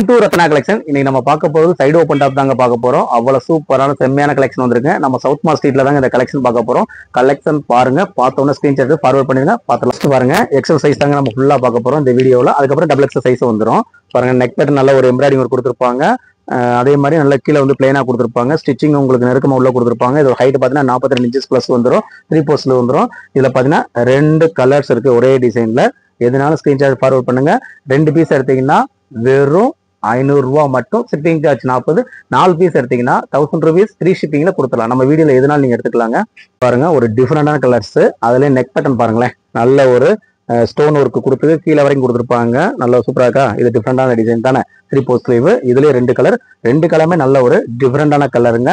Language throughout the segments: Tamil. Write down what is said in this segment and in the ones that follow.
Two Ratna collection. இன்னைக்கு நம்ம பார்க்க போறது சைடு ஓப்பன் டாப் தாங்க பார்க்க போறோம். அவ்வளவு சூப்பரான செம்மையான கலெக்ஷன் வந்திருக்கு. நம்ம சவுத் மார்க் ஸ்ட்ரீட்ல தாங்க இந்த கலெக்ஷன் பார்க்க போறோம். கலெக்ஷன் பாருங்க, பார்த்தோன்னா ஸ்கிரீன்ஷாட் ஃபார்வர்ட் பண்ணிருங்க. பார்த்து பாருங்க, எக்ஸல் சைஸ் தாங்க நம்ம ஃபுல்லா பார்க்க போறோம் இந்த வீடியோல. அதுக்கப்புறம் டபுள் எக்ஸல் சைஸ் வந்துடும். பாருங்க, நெக் பேட்டர்ன் நல்ல ஒரு எம்ப்ராய்டிங் ஒர்க் கொடுத்துருப்பாங்க. அதே மாதிரி நல்ல கீழே வந்து பிளைனா கொடுத்துருப்பாங்க. ஸ்டிச்சிங் உங்களுக்கு நெருக்கமா உள்ள கொடுத்துருப்பாங்க. இது ஹைட் பார்த்தீங்கன்னா 42 இன்ச்சஸ் பிளஸ் வந்துடும். 3 போர்ஸ்ல வந்துடும். இதுல பாத்தீங்கன்னா 2 கலர்ஸ் இருக்கு ஒரே டிசைன்ல. எதுனாலும் ஸ்கிரீன்ஷாட் ஃபார்வர்ட் பண்ணுங்க. 2 பீஸ் எடுத்தீங்கன்னா வெறும் 500 ரூபா மட்டும். Shipping charge 40. 4 பீஸ் எடுத்தீங்கன்னா 1000 ருபீஸ் ஃப்ரீ ஷிப்பிங்ல கொடுத்துடலாம். நம்ம வீடியோல எதுனாலும் நீங்க எடுத்துக்கலாங்க. பாருங்க, ஒரு டிஃபரெண்டான கலர்ஸ். அதுல நெக் பேட்டர்ன் பாருங்களேன், நல்ல ஒரு ஸ்டோன் ஒர்க் கொடுத்து கீழே வரைக்கும் கொடுத்துருப்பாங்க. நல்ல சூப்பரா இருக்கா? இது டிஃபரெண்டான டிசைன் தானே. 3 போஸ்ட் ஸ்லீவ். இதுலயே 2 கலர். 2 கலருமே நல்ல ஒரு டிஃபரெண்டான கலருங்க.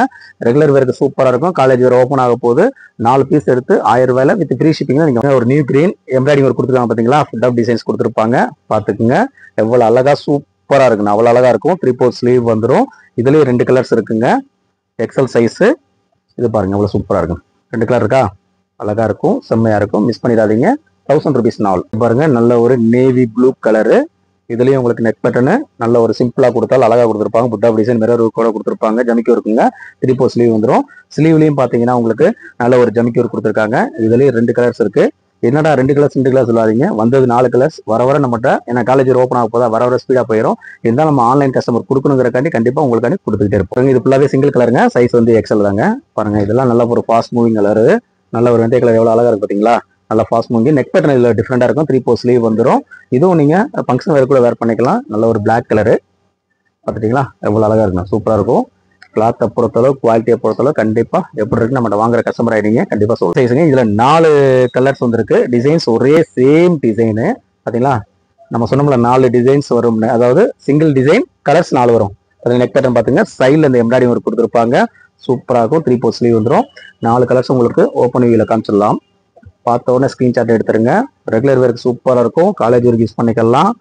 ரெகுலர் வேருக்கு சூப்பரா இருக்கும். காலேஜ் வேர் ஓப்பன் ஆக போகுது. 4 பீஸ் எடுத்து 1000 ரூபாயில வித் ஃப்ரீ ஷிப்பிங்ல நீங்க ஒரு நியூ கிரீன் எம்ப்ராய்டிங் ஒர்க் கொடுத்துருக்காங்க பாத்தீங்களா? ஃபுட் ஆஃப் டிசைன்ஸ் கொடுத்துருப்பாங்க. பாத்துக்குங்க, எவ்வளவு அழகா சூப்பரா இருக்குங்க. அவ்வளவு அழகா இருக்கும். 3 போஸ்ட் ஸ்லீவ் வந்துடும். இதுலயே 2 கலர்ஸ் இருக்குங்க. XL size. இது பாருங்க, எவ்வளவு சூப்பரா இருக்கும். 2 கலர் இருக்கா? அழகா இருக்கும், செம்மையா இருக்கும். மிஸ் பண்ணிடாதீங்க. 1000 ருபீஸ் நாள். பாருங்க, நல்ல ஒரு நேவி ப்ளூ கலரு. இதுலயும் உங்களுக்கு நெக் பேட்டர்னு நல்ல ஒரு சிம்பிளா கொடுத்தாலும் அழகா கொடுத்துருப்பாங்க. புட் ஆஃப் டிசைன் மிரர் கூட கொடுத்துருப்பாங்க. ஜமிக்கி இருக்குங்க. 3 போர் ஸ்லீவ் வந்துடும். ஸ்லீவ்லயும் பாத்தீங்கன்னா உங்களுக்கு நல்ல ஒரு ஜமிக்கி ஒர்க் கொடுத்துருக்காங்க. இதுலயும் 2 கலர்ஸ் இருக்கு. என்னடா 2 கலர்ஸ் சொல்லாதீங்க, வந்தது 4 கலர்ஸ். வர வர நம்மகிட்ட ஏன்னா காலேஜ் ஓப்பன் ஆக போதா, வர வர ஸ்பீடா போயிடும். இருந்தாலும் நம்ம ஆன்லைன் கஸ்டமர் கொடுக்கணுங்கிறக்காண்டி கண்டிப்பா உங்களுக்காண்டி கொடுத்துக்கிட்டே இருப்போம். இது ஃபுல்லாவே சிங்கிள் கலருங்க. சைஸ் வந்து எக்ஸல் தாங்க. பாருங்க, இதெல்லாம் நல்ல ஒரு ஃபாஸ்ட் மூவிங் கலரு. நல்ல ஒரு வெந்தய கலர் எவ்வளவு அழகா இருக்கு பாத்தீங்களா? நல்ல ஃபாஸ்ட் மூவிங். நெக் பேட்டர்ன் இதுல டிஃபரெண்டா இருக்கும். 3 போர் ஸ்லீவ் வந்துடும். இதுவும் நீங்க ஃபங்க்ஷன் வேர் கூட வேர் பண்ணிக்கலாம். நல்ல ஒரு பிளாக் கலரு. பாத்துட்டீங்களா எவ்வளவு அழகா இருக்கும்? சூப்பரா இருக்கும். கிளாத்தை பொறுத்தளவு, குவாலிட்டியை பொறுத்தளவு கண்டிப்பா எப்படி இருக்கு நம்ம வாங்குற கஸ்டமர் ஆயிடுங்க. கண்டிப்பா சொல்லுங்க. இதுல 4 கலர்ஸ் வந்திருக்கு. டிசைன்ஸ் ஒரே சேம் டிசைனு. பாத்தீங்களா? நம்ம சொன்னோம்ல 4 டிசைன்ஸ் வரும்னு. அதாவது சிங்கிள் டிசைன் கலர்ஸ் 4 வரும். அது நெக் பேட்டர்ன் பாத்துங்க. சைட்ல இந்த எம்ப்ராய்டிங் ஒர்க் கொடுத்துருப்பாங்க. சூப்பரா இருக்கும். 3 போர் ஸ்லீவ் வந்துடும். 4 கலர்ஸ் உங்களுக்கு ஓப்பன் வியூல காமிச்சிடலாம். பார்த்த உடனே ஸ்கிரீன்ஷாட் எடுத்துருங்க. ரெகுலர் வேருக்கு சூப்பரா இருக்கும். காலேஜ் வேருக்கு யூஸ் பண்ணிக்கலாம்.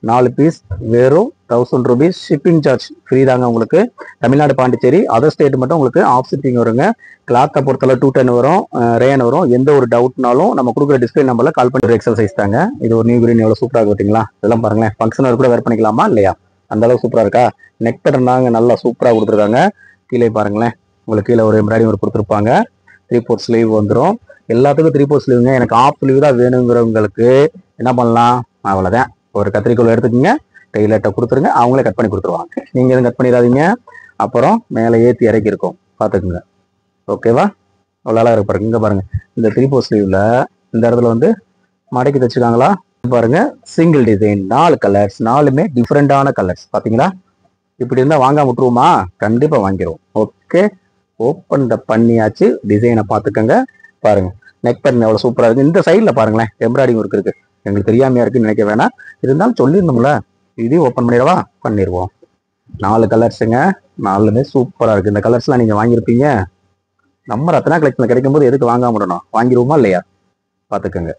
4 பீஸ் வெறும் 1000 ருபீஸ். ஷிப்பிங் சார்ஜ் ஃப்ரீ தாங்க உங்களுக்கு. தமிழ்நாடு, பாண்டிச்சேரி, அதர் ஸ்டேட் மட்டும் உங்களுக்கு ஆஃப் ஷிப்பிங் வருங்க. கிளாத்தை பொறுத்தளவு 210 வரும். ரேன் வரும். எந்த ஒரு டவுட்னாலும் நம்ம கொடுக்குற டிஸ்பிளே நம்பர்ல கால் பண்ணி எக்ஸல் சைஸ் தாங்க. இது ஒரு நியூ கிரீன் எவ்வளவு சூப்பரா இருக்கு பார்த்தீங்களா? இதெல்லாம் பாருங்களேன், ஃபங்க்ஷன் வேர் கூட வேர் பண்ணிக்கலாமா இல்லையா? அந்த அளவுக்கு சூப்பரா இருக்கா? நெக் பேட்டர்ன் தாங்க நல்லா சூப்பரா கொடுத்துருக்காங்க. கீழே பாருங்களேன், உங்களுக்கு கீழே ஒரு எம்ப்ராய்டிங் ஒர்க் கொடுத்துருப்பாங்க. 3 போர் ஸ்லீவ் வந்துடும். எல்லாத்துக்கும் 3 போர் ஸ்லீவுங்க. எனக்கு ஆஃப் ஸ்லீவ் தான் வேணுங்கிறவங்களுக்கு என்ன பண்ணலாம்? அவ்வளவுதான், ஒரு கத்திரிக்கோள் எடுத்துக்கோங்க, டெய்லர்ட்ட கொடுத்துருங்க, அவங்களே கட் பண்ணி கொடுத்துருவாங்க. நீங்க எதுவும் கட் பண்ணிடாதீங்க. அப்புறம் மேலே ஏற்றி இறக்கி இருக்கும், பார்த்துக்குங்க. ஓகேவா? அவ்வளோ அழகா இருக்கு பாருங்க. இங்க பாருங்க, இந்த 3 போர் ஸ்லீவ்ல இந்த இடத்துல வந்து மடக்கி தச்சுக்காங்களா பாருங்க. சிங்கிள் டிசைன், 4 கலர்ஸ், 4மே டிஃப்ரெண்டான கலர்ஸ். பாத்தீங்களா? இப்படி இருந்தா வாங்காம விட்டுருவோமா? கண்டிப்பா வாங்கிடுவோம். ஓகே, ஓப்பன் பண்ணியாச்சு. டிசைனை பார்த்துக்கங்க. பாருங்க, நெக் பேட்டர்ன் எவ்வளவு சூப்பரா இருக்கு. இந்த சைட்ல பாருங்களேன், எம்ப்ராய்டிங் ஒர்க் இருக்கு. எங்களுக்கு தெரியாமையா இருக்குன்னு நினைக்க வேணாம். இருந்தாலும் சொல்லிடணும்ல. இதையும் ஓப்பன் பண்ணிடவா? பண்ணிடுவோம். 4 கலர்ஸுங்க. 4மே சூப்பரா இருக்கு. இந்த கலர்ஸ்லாம் நீங்க வாங்கியிருப்பீங்க. நம்ம ரத்னா கலெக்ஷன்ல கிடைக்கும் போது எதுக்கு வாங்காம விடணும்? வாங்கிடுவோமா இல்லையா? பாத்துக்கோங்க.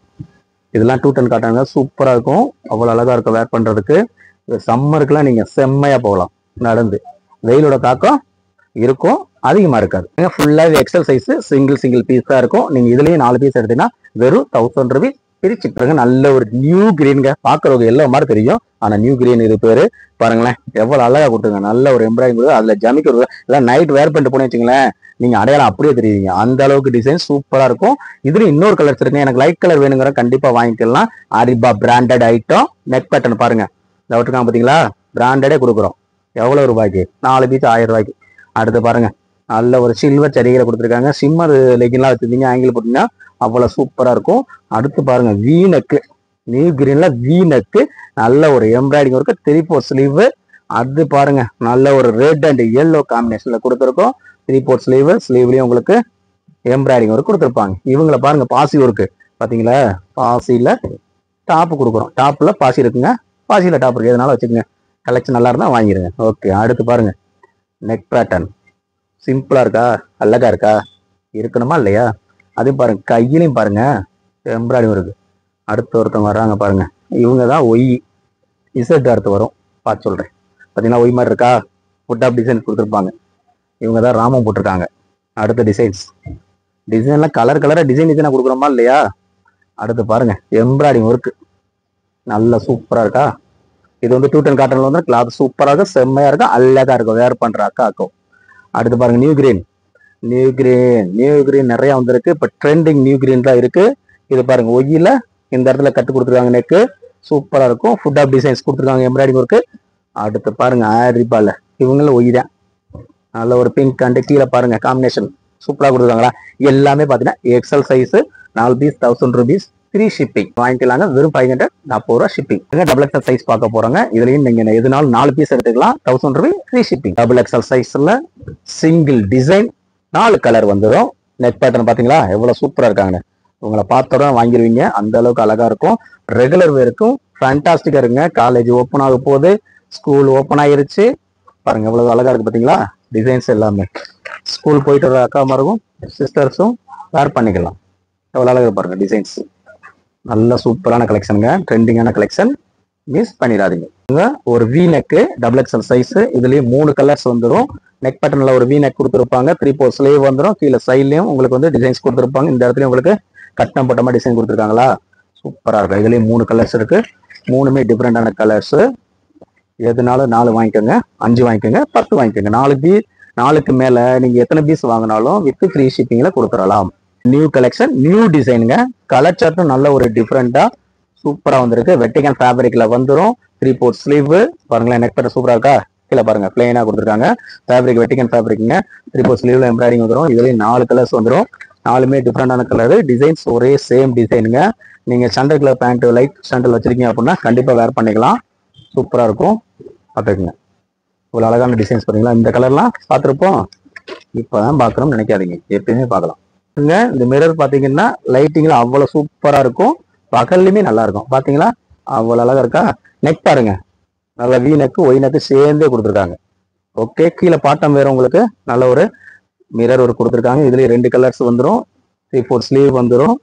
இதெல்லாம் 210 காட்டாங்க. சூப்பரா இருக்கும். அவ்வளவு அழகா இருக்கும் வேர் பண்றதுக்கு. சம்மருக்குலாம் நீங்க செம்மையா போகலாம் நடந்து. வெயிலோட தாக்கம் இருக்கும், அதிகமா இருக்காது. ஃபுல்லா எக்ஸல் சைஸ், சிங்கிள் பீஸ் தான் இருக்கும். நீங்க இதுலயும் 4 பீஸ் எடுத்தீங்கன்னா வெறும் 1000 ருபீஸ் பிரிச்சுட்டுருங்க. நல்ல ஒரு நியூ கிரீன்ங்க. பாக்குறவங்க எல்லாம் மாதிரி தெரியும், ஆனா நியூ கிரீன் இது பேரு. பாருங்களேன், எவ்வளவு அழகா கொடுத்துருங்க. நல்ல ஒரு எம்ப்ராய்டிங், அதுல ஜமிக்கு எல்லாம் நைட் வேர் பண்ணிட்டு போனேன்னு வச்சுங்களேன், நீங்க அடையாளம் அப்படியே தெரியுங்க. அந்த அளவுக்கு டிசைன் சூப்பரா இருக்கும். இதுல இன்னொரு கலர்ஸ் இருக்கு. எனக்கு லைட் கலர் வேணுங்கிற கண்டிப்பா வாங்கிக்கலாம். அரிபா பிராண்டட் ஐட்டம். நெக் பேட்டர்ன் பாருங்க, இந்த விட்டுருக்காங்க பாத்தீங்களா? பிராண்டடே கொடுக்குறோம். எவ்வளவு ரூபாய்க்கு? 4 பீஸ் 1000 ரூபாய்க்கு. அடுத்து பாருங்க, நல்ல ஒரு சில்வர் சரிகளை கொடுத்துருக்காங்க. சிம்மர் லெகின்லாம் வச்சிருந்தீங்க, ஆங்கிள் போட்டீங்கன்னா அவ்வளவு சூப்பரா இருக்கும். அடுத்து பாருங்க, வீனக்கு, நியூ கிரீன்ல வீனக்கு நல்ல ஒரு எம்ப்ராய்டிங் ஒர்க், 3 போர் ஸ்லீவ். அது பாருங்க, நல்ல ஒரு ரெட் அண்ட் எல்லோ காம்பினேஷன்ல கொடுத்துருக்கோம். 3 போர் ஸ்லீவ். ஸ்லீவ்லயும் உங்களுக்கு எம்ப்ராய்டிங் ஒர்க் கொடுத்துருப்பாங்க. இவங்களை பாருங்க, பாசி ஒர்க்கு பாத்தீங்களா? பாசியில டாப் கொடுக்குறோம். டாப்ல பாசி இருக்குங்க, பாசியில டாப் இருக்கு. எதனால வச்சுக்கோங்க. கலெக்ஷன் நல்லா இருந்தா வாங்கிருங்க. ஓகே, அடுத்து பாருங்க, நெக் பேட்டர்ன் சிம்பிளா இருக்கா? அழகா இருக்கா? இருக்கணுமா இல்லையா? அதே பாருங்க, கையிலையும் பாருங்க எம்ப்ராய்டிங் இருக்கு. அடுத்து ஒருத்தவங்க வர்றாங்க பாருங்க, இவங்க தான் ஒய். இசட் அடுத்து வரும், பார்த்து சொல்றேன். பார்த்தீங்கன்னா ஒய் மாதிரி இருக்கா? ஃபுட் ஆஃப் டிசைன்ஸ் கொடுத்துருப்பாங்க. இவங்க தான் ராமம் போட்டிருக்காங்க. அடுத்த டிசைன்லாம் கலரா டிசைனா கொடுக்குறோமா இல்லையா? அடுத்து பாருங்க, எம்ப்ராய்டிங் ஒர்க்கு நல்ல சூப்பரா இருக்கா? இது வந்து 210 காட்டன்ல வந்து கிளாத் சூப்பரா இருக்கும், செம்மையா இருக்கும், அழகா இருக்கும், வேர் பண்ற அக்காக்கும். அடுத்து பாருங்க நியூ கிரீன். நியூ கிரீன் நிறைய வந்திருக்கு. இப்ப ட்ரெண்டிங் நியூ கிரீன் தான் இருக்கு. இது பாருங்க ஒய்யில இந்த இடத்துல கட்டு கொடுத்துருக்காங்க, நெக்கு சூப்பரா இருக்கும். ஃபுட் ஆஃப் டிசைன்ஸ் கொடுத்துருக்காங்க, எம்ப்ராய்டிங் ஒர்க்கு. அடுத்து பாருங்க ஆரிபால், இவங்களும் ஒய் தான். நல்ல ஒரு பிங்க் அண்ட் கீழே பாருங்க காம்பினேஷன் சூப்பரா கொடுத்துருக்காங்களா. எல்லாமே பாத்தீங்கன்னா XL size, 4 piece 1000 rupees, free shipping. வாங்கிக்கலாங்க, வெறும் 540 ரூபா ஷிப்பிங். டபுள் எக்ஸல் சைஸ் பார்க்க போறாங்க. இதுலயும் நீங்க எதுனாலும் 4 பீஸ் எடுத்துக்கலாம், 1000 rupees free shipping. Double XL சைஸ்ல சிங்கிள் டிசைன் 4 கலர் வந்துடும். நெக் பேட்டர்ன் பாத்தீங்களா எவ்வளவு சூப்பரா இருக்காங்க. உங்களை பார்த்தோட வாங்கிடுவீங்க, அந்த அளவுக்கு அழகா இருக்கும். ரெகுலர் வேருக்கும் ஃபேண்டாஸ்டிக்கா இருக்குங்க. காலேஜ் ஓப்பன் ஆக போகுது, ஸ்கூல் ஓப்பன் ஆயிருச்சு. பாருங்க எவ்வளவு அழகா இருக்கு பாத்தீங்களா டிசைன்ஸ் எல்லாமே. ஸ்கூல் போயிட்டு வர அக்காமாருக்கும் சிஸ்டர்ஸும் வேர் பண்ணிக்கலாம். எவ்வளவு அழகா பாருங்க டிசைன்ஸ். நல்ல சூப்பரான கலெக்ஷனுங்க, ட்ரெண்டிங்கான கலெக்ஷன், மிஸ் பண்ணிடாதீங்க. ஒரு V neck double XL size, இதுலயும் 3 கலர்ஸ் வந்துடும். நெக் பேட்டர்ன்ல ஒரு வி நெக் கொடுத்துருப்பாங்க, 3/4 ஸ்லீவ் வந்துடும். கீழே சைட்லயும் உங்களுக்கு வந்து டிசைன்ஸ் கொடுத்துருப்பாங்க. இந்த இடத்துலயும் உங்களுக்கு கட்டம் போட்டமா டிசைன் கொடுத்துருக்காங்களா, சூப்பரா இருக்கும். இதுலயும் 3 கலர்ஸ் இருக்கு, 3மே டிஃப்ரெண்டான கலர்ஸ். எதுனாலும் 4 வாங்கிக்கோங்க, 5 வாங்கிக்கோங்க, 10 வாங்கிக்கோங்க. 4க்கு மேல நீங்க எத்தனை பீஸ் வாங்கினாலும் வித் ஃப்ரீ ஷிப்பிங்ல கொடுத்துடலாம். நியூ கலெக்ஷன், நியூ டிசைனுங்க. கலர் சார்ட்டும் நல்ல ஒரு டிஃப்ரெண்டா சூப்பரா வந்திருக்கு. வெட்டிகன் ஃபேப்ரிக்ல வந்துடும். 3/4 ஸ்லீவ் பாருங்களேன், நெக் பேட்டர் சூப்பரா இருக்கா. கீழே பாருங்க பிளைனா கொடுத்துருக்காங்க. ஃபேப்ரிக் வெட்டிகன் ஃபேப்ரிக்ங்க. 3/4 ஸ்லீவ்ல எம்ப்ராய்டிங் வந்துடும். இதுலயும் 4 கலர்ஸ் வந்துடும். 4மே டிஃப்ரெண்டான கலர். டிசைன்ஸ் ஒரே சேம் டிசைனுங்க. நீங்க சண்டல் கலர் பேண்ட் லைட் சண்டல் வச்சிருக்கீங்க அப்படின்னா கண்டிப்பா வேர் பண்ணிக்கலாம், சூப்பரா இருக்கும். பார்த்துக்குங்க இவ்வளவு அழகான டிசைன்ஸ் பாத்தீங்களா. இந்த கலர்லாம் பார்த்துருப்போம், இப்பதான் பாக்குறோம்னு நினைக்காதீங்க, எப்பயுமே பார்க்கலாம். இந்த மிரர் பாத்தீங்கன்னா லைட்டிங்ல அவ்வளவு சூப்பரா இருக்கும், பகல்லையுமே நல்லா இருக்கும். பாத்தீங்களா அவ்வளவு அழகா இருக்கா. நெக் பாருங்க, நல்ல வி நெக் ஒய் நெக் சேர்ந்தே கொடுத்துருக்காங்க. ஓகே, கீழே பாட்டம் வேற உங்களுக்கு நல்ல ஒரு மிரர் ஒரு கொடுத்துருக்காங்க. இதுலயே 2 கலர்ஸ் வந்துடும். 3/4 ஸ்லீவ் வந்துடும்.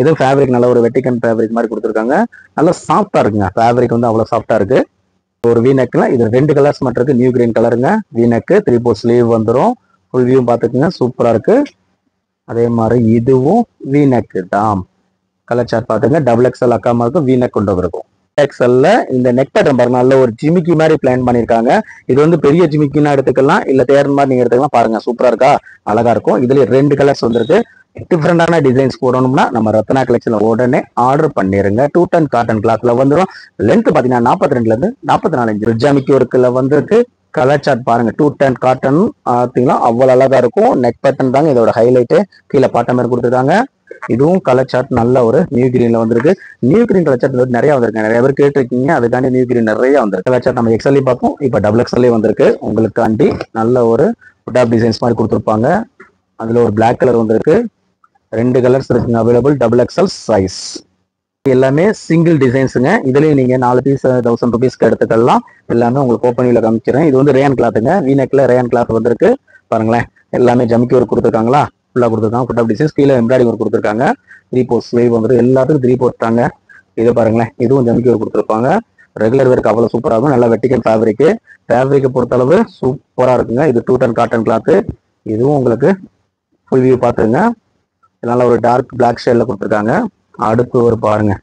இது ஃபேப்ரிக் நல்ல ஒரு வெட்டிகன் ஃபேப்ரிக் மாதிரி கொடுத்துருக்காங்க. நல்லா சாஃப்டா இருக்குங்க, ஃபேப்ரிக் வந்து அவ்வளவு சாஃப்டா இருக்கு. ஒரு வி நெக்ல இது 2 கலர்ஸ் மட்டும் இருக்கு. நியூ கிரீன் கலருங்க, வி நெக் 3/4 ஸ்லீவ் வந்துடும். ஃபுல் வியூ பாத்துக்குங்க, சூப்பரா இருக்கு. அதே மாதிரி இதுவும் வி நெக் தான். கலர் சார்ட் பாத்துங்க, டபுள் எக்ஸ்எல் அக்காமாருக்கும் வி நெக் கொண்டு வந்திருக்கும். எக்ஸ்எல்ல இந்த நெக் பேட்டர்ன் பாருங்க, நல்ல ஒரு ஜிமிக்கி மாதிரி பிளான் பண்ணிருக்காங்க. இது வந்து பெரிய ஜிமிக்கினா எடுத்துக்கலாம், இல்ல தேர்ன் மாதிரி நீங்க எடுத்துக்கலாம். பாருங்க சூப்பரா இருக்கா, அழகா இருக்கும். இதுல 2 கலர்ஸ் வந்திருக்கு. டிஃப்ரெண்டான டிசைன்ஸ் போடணும்னா நம்ம ரத்னா கலெக்ஷன்ல உடனே ஆர்டர் பண்ணிருங்க. 210 காட்டன் கிளாத்ல வந்துடும். லென்த் பாத்தீங்கன்னா 42ல இருந்து 44 இன்ச் ஜிமிக்கி ஒர்க்ல வந்திருக்கு. கலர் சார்ட் பாருங்க, 210 காட்டன் பார்த்தீங்களா அவ்வளவு அழகா இருக்கும். நெக் பேட்டர்ன் தாங்க இதோட ஹைலைட். கீழே பாட்டம் மாதிரி கொடுத்துருக்காங்க. இதுவும் கலர் சார்ட் நல்ல ஒரு நியூ கிரீன்ல வந்திருக்கு. நியூ கிரீன் கலர் சார்ட் நிறைய வந்திருக்கு, நிறைய பேர் கேட்டிருக்கீங்க, அதுக்காண்டி நியூ கிரீன் நிறைய வந்திருக்கு. கலர் சார்ட் நம்ம எக்ஸ்எல்லையும் பார்த்தோம், இப்ப டபுள் எக்ஸ்எல்லே வந்திருக்கு. உங்களுக்காண்டி நல்ல ஒரு ஃபுட் ஆஃப் டிசைன்ஸ் மாதிரி கொடுத்துருப்பாங்க. அதுல ஒரு பிளாக் கலர் வந்திருக்கு. 2 கலர்ஸ் இருக்குங்க அவைலபிள், டபுள் எக்ஸ்எல் சைஸ். எல்லாமே சிங்கிள் டிசைன்ஸுங்க. இதுலயும் நீங்க 4 பீஸ் 1000 rupeesக்கு எடுத்துக்கலாம். எல்லாமே உங்களுக்கு ஓப்பன் வியூல காமிக்கிறேன். இது வந்து ரேயன் கிளாத்துங்க, வி நெக்ல ரேயன் கிளாத் வந்திருக்கு. பாருங்களேன், எல்லாமே ஜமிக்கி ஒர்க் கொடுத்துருக்காங்களா, ஃபுல்லா கொடுத்துருக்காங்க. ஃபுட் ஆஃப் டிசைன்ஸ் கீழே எம்ப்ராய்டிங் ஒர்க் கொடுத்துருக்காங்க. 3/4 ஸ்லீவ் வந்து எல்லாத்துக்கும் 3/4 தாங்க. இது பாருங்களேன், இதுவும் ஜமிக்கி ஒர்க் கொடுத்துருப்பாங்க. ரெகுலர் வேர்க்கு அவ்வளவு சூப்பரா இருக்கும். நல்லா வெட்டிகன் ஃபேப்ரிக். ஃபேப்ரிக்கை பொறுத்தளவு சூப்பரா இருக்குங்க. இது 210 காட்டன் கிளாத். இதுவும் உங்களுக்கு ஃபுல் வியூ பாத்துருங்க. இதனால ஒரு டார்க் பிளாக் ஷேட்ல கொடுத்துருக்காங்க. அடுத்து ஒரு பாருங்க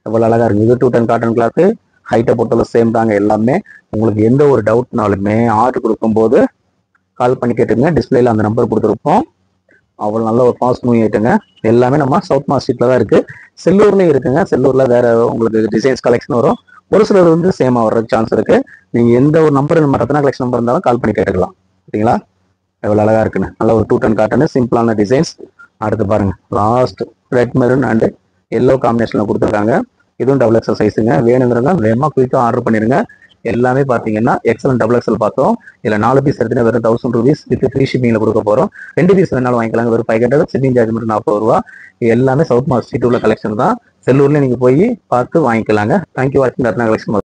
எவ்வளவு அழகா இருக்கு. இது 210 காட்டன் கிளாத். ஹைட்டை பொறுத்தளவு சேம் தாங்க எல்லாமே. உங்களுக்கு எந்த ஒரு டவுட்னாலுமே ஆர்டர் கொடுக்கும்போது கால் பண்ணி கேட்டுங்க. டிஸ்பிளேல அந்த நம்பர் கொடுத்துருப்போம். அவ்வளவு நல்ல ஒரு ஃபாஸ்ட் மூவிங் ஐட்டங்க. எல்லாமே நம்ம சவுத் மார்க்கெட்ல தான் இருக்கு. செல்லூர்லயும் இருக்குங்க. செல்லூர்ல வேற உங்களுக்கு டிசைன்ஸ் கலெக்ஷன் வரும். ஒரு சிலர் வந்து சேமா வர்ற சான்ஸ் இருக்கு. நீங்க எந்த ஒரு நம்பர் நம்ம ரத்னா கலெக்ஷன் நம்பர் இருந்தாலும் கால் பண்ணி கேட்டுக்கலாம். சரிங்களா, எவ்வளவு அழகா இருக்குன்னு. நல்ல ஒரு 210 காட்டன் சிம்பிளான டிசைன்ஸ். அடுத்து பாருங்க, last red maroon and yellow காம்பினேஷன்ல கொடுத்துருக்காங்க. இதுவும் டபுள் எக்ஸ்எல் சைஸுங்க. வேணுங்கிறவங்க வேகமா குயிக்கா ஆர்டர் பண்ணிருங்க. எல்லாமே பாத்தீங்கன்னா எக்ஸ்எல் டபுள் எக்ஸ்எல் பார்த்தோம். இதுல 4 பீஸ் எடுத்துனா வெறும் 1000 rupees வித் ஃப்ரீ ஷிப்பிங்ல கொடுக்க போறோம். 2 பீஸ் வேணாலும் வாங்கிக்கலாம், வெறும் 500. ஷிப்பிங் சார்ஜ் மட்டும் 40 ரூபா. எல்லாமே சவுத் மார்க்கெட் உள்ள கலெக்ஷன் தான். செல்லூர்ல நீங்க போய் பார்த்து வாங்கிக்கலாங்க. தேங்க்யூ வாட்சிங் ரத்னா கலெக்ஷன்.